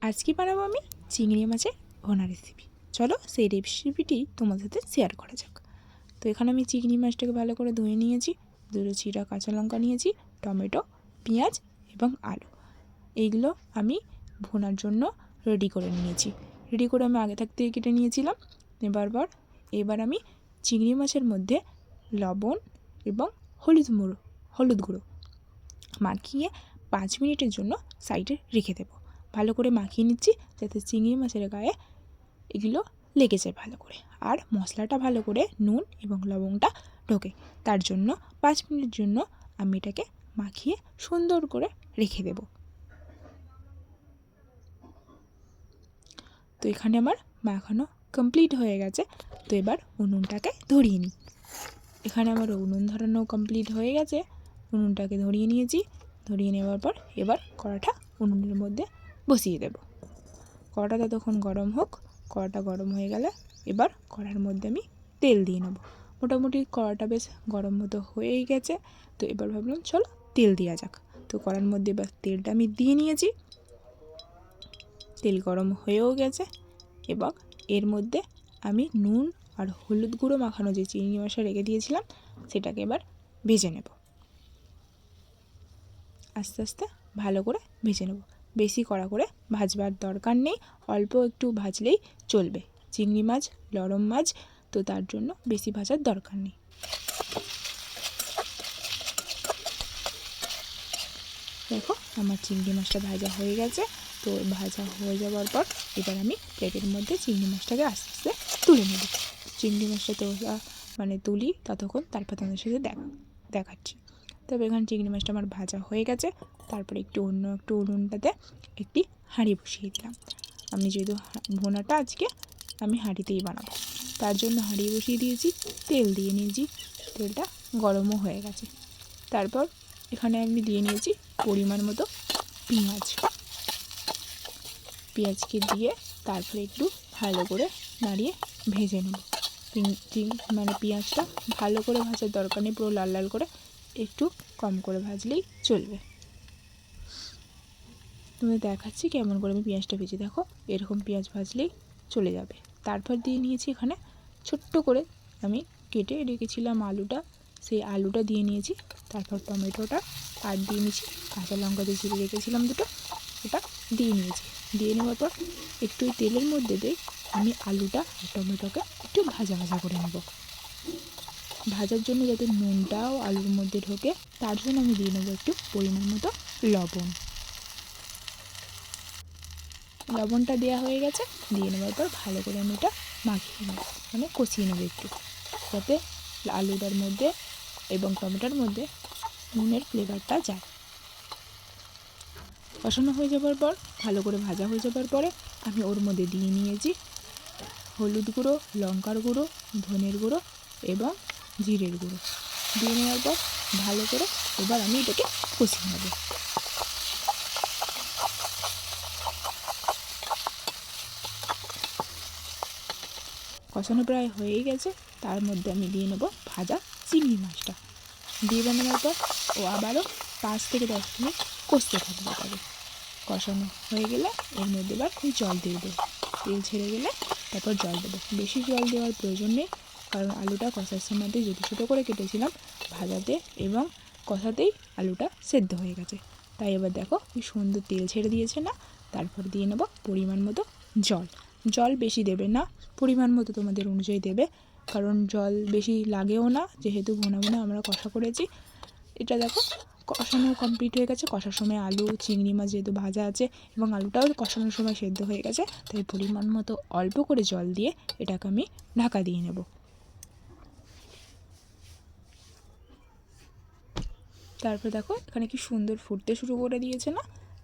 আজকে বানাবো আমি চিংড়ি মাছের ভোনা রেসিপি। চলো সেই রেসিপিটি তোমাদের সাথে শেয়ার করা যাক। তো এখানে আমি চিংড়ি মাছটাকে ভালো করে ধুয়ে নিয়েছি, দুটো চিরা কাঁচা লঙ্কা নিয়েছি, টমেটো, পেঁয়াজ এবং আলু। এইগুলো আমি ভোনার জন্য রেডি করে নিয়েছি। রেডি করে আমি আগে থাকতে কেটে নিয়েছিলাম। এবার আমি চিংড়ি মাছের মধ্যে লবণ এবং হলুদ গুঁড়ো মাখিয়ে 5 মিনিটের জন্য সাইডে রেখে দেবো। ভালো করে মাখিয়ে নিচ্ছি যাতে চিংড়ি মাছের গায়ে এগুলো লেগে যায় ভালো করে, আর মশলাটা ভালো করে নুন এবং লবণটা ঢোকে। তার জন্য 5 মিনিটের জন্য আমি এটাকে মাখিয়ে সুন্দর করে রেখে দেব। তো এখানে আমার মাখানো কমপ্লিট হয়ে গেছে। তো এবার উনুনটাকে ধরিয়ে নিই। এখানে আমার উনুন ধরানো কমপ্লিট হয়ে গেছে। উনুনটাকে ধরিয়ে নিয়েছি। ধরিয়ে নেওয়ার পর এবার কড়াটা উনুনের মধ্যে বসিয়ে দেব। কড়াটা তখন গরম হোক। কড়াটা গরম হয়ে গেলে এবার কড়ার মধ্যে আমি তেল দিয়ে নেব। মোটামুটি কড়াটা বেশ গরম মতো হয়েই গেছে। তো এবার ভাবলাম চলো তেল দেওয়া যাক। তো কড়ার মধ্যে এবার তেলটা আমি দিয়ে নিয়েছি। তেল গরম হয়েও গেছে। এবং এর মধ্যে আমি নুন আর হলুদ গুঁড়ো মাখানো যে চিংড়ি মাছটা রেখে দিয়েছিলাম সেটাকে এবার ভেজে নেব। আস্তে আস্তে ভালো করে ভেজে নেব। বেশি কড়া করে ভাজবার দরকার নেই, অল্প একটু ভাজলেই চলবে। চিংড়ি মাছ নরম মাছ, তো তার জন্য বেশি ভাজার দরকার নেই। দেখো আমার চিংড়ি মাছটা ভাজা হয়ে গেছে। তো ভাজা হয়ে যাওয়ার পর এবার আমি প্লেটের মধ্যে চিংড়ি মাছটাকে আস্তে আস্তে তুলে নেব। চিংড়ি মাছটা তুলি ততক্ষণ, তারপর তোমাদের সাথে দেখাচ্ছি। তবে এখানে চিংড়ি মাছটা আমার ভাজা হয়ে গেছে। তারপরে অন্য একটু উনুনটাতে একটি হাঁড়ি বসিয়ে দিলাম। আমি যেহেতু ভোনাটা আজকে আমি হাঁড়িতেই বানাবো, তার জন্য হাঁড়ি বসিয়ে দিয়েছি। তেল দিয়ে নিয়েছি, তেলটা গরমও হয়ে গেছে। তারপর এখানে আমি দিয়ে নিয়েছি পরিমাণ মতো পেঁয়াজকে দিয়ে তারপরে একটু ভালো করে নাড়িয়ে ভেজে নেব। পেঁয়াজটা ভালো করে ভাজার দরকার নেই, পুরো লাল লাল করে, একটু কম করে ভাজলেই চলবে। তুমি দেখাচ্ছি কেমন করে আমি পেঁয়াজটা ভেজে, দেখো এরকম পেঁয়াজ ভাজলেই চলে যাবে। তারপর দিয়ে নিয়েছি এখানে ছোট্ট করে আমি কেটে রেখেছিলাম আলুটা, সেই আলুটা দিয়ে নিয়েছি। তারপর টমেটোটা আর দিয়ে নিয়েছি কাঁচা লঙ্কা দিয়ে চিড়ে রেখেছিলাম দুটো, ওটা দিয়ে নিয়েছি। দিয়ে নেওয়ার পর একটু ওই তেলের মধ্যে দিয়ে আমি আলুটা আর টমেটোকে একটু ভাজা করে নেব। ভাজার জন্য যাতে নুনটাও আলুর মধ্যে ঢোকে, তার জন্য আমি দিয়ে নেবো একটু পরিমাণ মতো লবণ। লবণটা দেওয়া হয়ে গেছে। দিয়ে নেওয়ার পর ভালো করে আমি এটা মাখিয়ে নেব, কষিয়ে নেব একটু, যাতে আলুটার মধ্যে এবং টমেটোর মধ্যে নুনের ফ্লেভারটা যায়। কষানো হয়ে যাবার পর, ভালো করে ভাজা হয়ে যাবার পরে আমি ওর মধ্যে দিয়ে নিয়েছি হলুদ গুঁড়ো, লঙ্কার গুঁড়ো, ধনের গুঁড়ো এবং জিরের গুঁড়ো। দিয়ে নেওয়ার পর ভালো করে এবার আমি এটাকে কষিয়ে নেব। কষানো প্রায় হয়েই গেছে। তার মধ্যে আমি দিয়ে নেব ভাজা চিংড়ি মাছটা। দিয়ে নেওয়ার পর ও আবারও 5 থেকে 10 মিনিট কষতে থাকবে। তবে কষানো হয়ে গেলে এর মধ্যে এবার জল দিয়ে দেবো। তেল ছেড়ে গেলে তারপর জল দেবো। বেশি জল দেওয়ার প্রয়োজন নেই, কারণ আলুটা কষার সময়তেই ছোটো ছোটো করে কেটেছিলাম, ভাজাতে এবং কষাতেই আলুটা সেদ্ধ হয়ে গেছে। তাই এবার দেখো কি সুন্দর তেল ছেড়ে দিয়েছে না। তারপর দিয়ে নেব পরিমাণ মতো জল বেশি দেবে না, পরিমাণ মতো তোমাদের অনুযায়ী দেবে, কারণ জল বেশি লাগেও না, যেহেতু ভোনা আমরা কষা করেছি। এটা দেখো কষানো কমপ্লিট হয়ে গেছে। কষার সময় আলু চিংড়ি মাছ যেহেতু ভাজা আছে এবং আলুটাও কষানোর সময় সেদ্ধ হয়ে গেছে, তাই পরিমাণ মতো অল্প করে জল দিয়ে এটাকে আমি ঢাকা দিয়ে নেব। তারপর দেখো এখানে কি সুন্দর ফুটতে শুরু করে দিয়েছে না।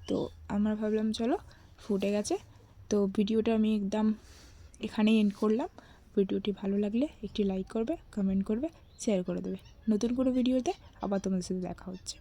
তো আমরা ভাবলাম চলো ফুটে গেছে। তো ভিডিওটা আমি একদম এখানেই এন্ড করলাম। ভিডিওটি ভালো লাগলে একটি লাইক করবে, কমেন্ট করবে, শেয়ার করে দেবে। নতুন কোনো ভিডিওতে আবার তোমাদের সাথে দেখা হচ্ছে।